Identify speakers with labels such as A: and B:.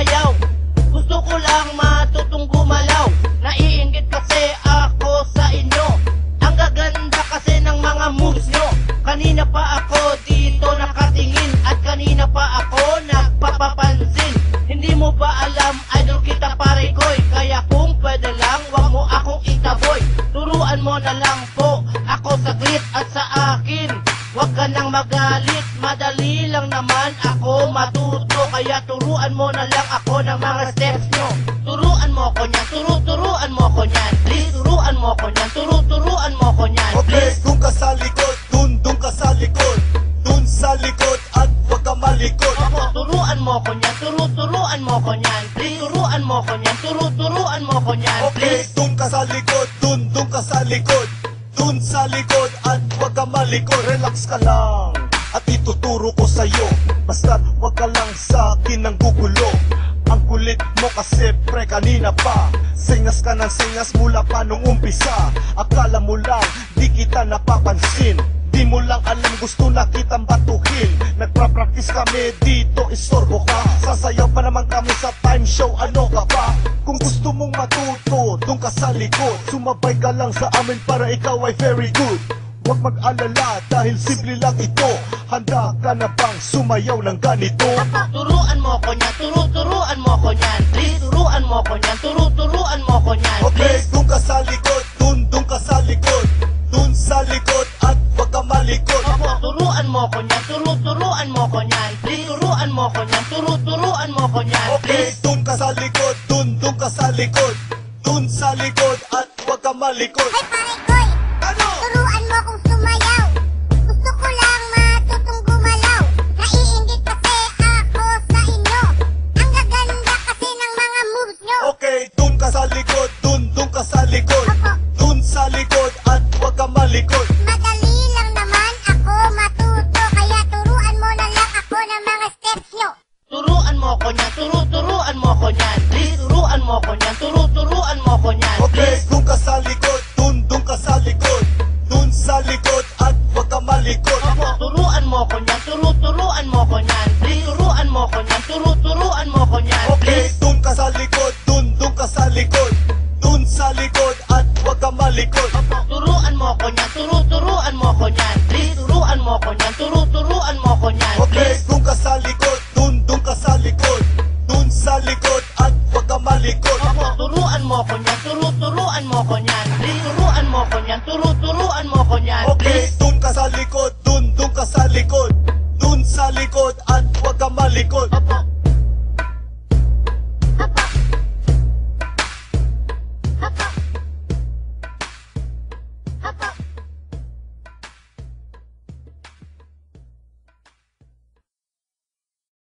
A: sumayaw. Gusto ko lang matutong gumalaw. Naiinggit kasi ako sa inyo. Ang gaganda kasi ng mga moves nyo. Kanina pa ako dito nakatingin, at kanina pa ako nagpapapansin. Hindi mo ba alam, idol kita pare koy? Kaya kung pwede lang, wag mo akong itaboy. Turuan mo na lang po ako saglit, at sa akin wag ka nang magalit. Madali lang naman ako matuto, kaya turuan mo na lang ako ng mga steps nyo. Turuan mo ko nyan, turuan mo ko nyan. Please, turuan mo ko nyan, turuan mo ko nyan.
B: Okay, dun ka sa likod, dun ka sa likod. Dun sa likod at wag ka malikod.
A: Opo, turuan mo ko nyan, turuan mo ko nyan. Please, turuan mo ko nyan, turuan mo ko nyan.
B: Okay,
A: Please.
B: dun ka sa likod, dun ka sa likod. Dun sa likod at wag ka malikod. Relax ka lang at ituturo ko sa'yo. Basta wag ka lang sa akin ng gugulo. Ang kulit mo kasi pre kanina pa. Singas ka ng singas mula pa nung umpisa. Akala mo lang di kita napapansin. Di mo lang alam gusto na kitang batuhin. Nagpa-practice kami dito, istorbo ka. Sasayaw pa naman kami sa time show, ano ka pa? Kung gusto mong matuto, dun ka sa likod. Sumabay ka lang sa amin para ikaw ay very good. Huwag mag-alala dahil simple lang ito. Handa ka na bang sumayaw ng ganito?
A: Turuan mo ko nyan, turuan mo ko nyan. Please, turuan mo ko nyan, turuan mo ko nyan.
B: Okay,
A: Please.
B: dun ka sa likod, dun ka sa likod. Dun sa likod at wag ka malikod.
A: Opo, turuan mo ko nyan, turuan mo ko nyan. Please, turuan mo ko nyan, turuan mo ko nyan.
B: Okay,
A: Please.
B: dun ka sa likod, dun ka sa likod. Dun sa likod at wag ka malikod.
C: Ay pare koy,
B: Ano?
C: turuan mo kong sumayaw. Gusto ko lang matutong gumalaw. Naiinggit kasi ako sa inyo. Ang gaganda kasi ng mga moves nyo.
B: Okay, dun ka sa likod, dun ka sa likod.
C: Opo.
B: Dun sa likod at wag ka malikod.
C: Madali lang naman ako matuto. Kaya turuan mo na lang ako ng mga steps nyo.
A: Turuan mo ko nyan, turuan mo ko nyan. Please, turuan mo ko nyan, turuan mo ko nyan.
B: Okay,
A: Please.
B: dun ka sa likod, dun ka sa likod. Dun sa likod at wag ka malikod.
A: Opo, turuan mo ko nyan, turuan mo ko nyan. Please, turuan mo ko nyan, turuan mo ko nyan.
B: Okay,
A: Please.
B: dun ka sa likod, dun ka sa likod. Dun sa likod at wag ka malikod.
A: Opo, turuan mo ko nyan, turuan mo ko nyan. Please, turuan mo ko nyan, turuan mo ko nyan.
B: Okay,
A: Please.
B: dun ka sa likod, dun ka sa likod. Dun sa likod at wag ka malikod.
A: Opo, turuan mo ko nyan, turuan mo ko nyan. Please, turuan mo ko nyan,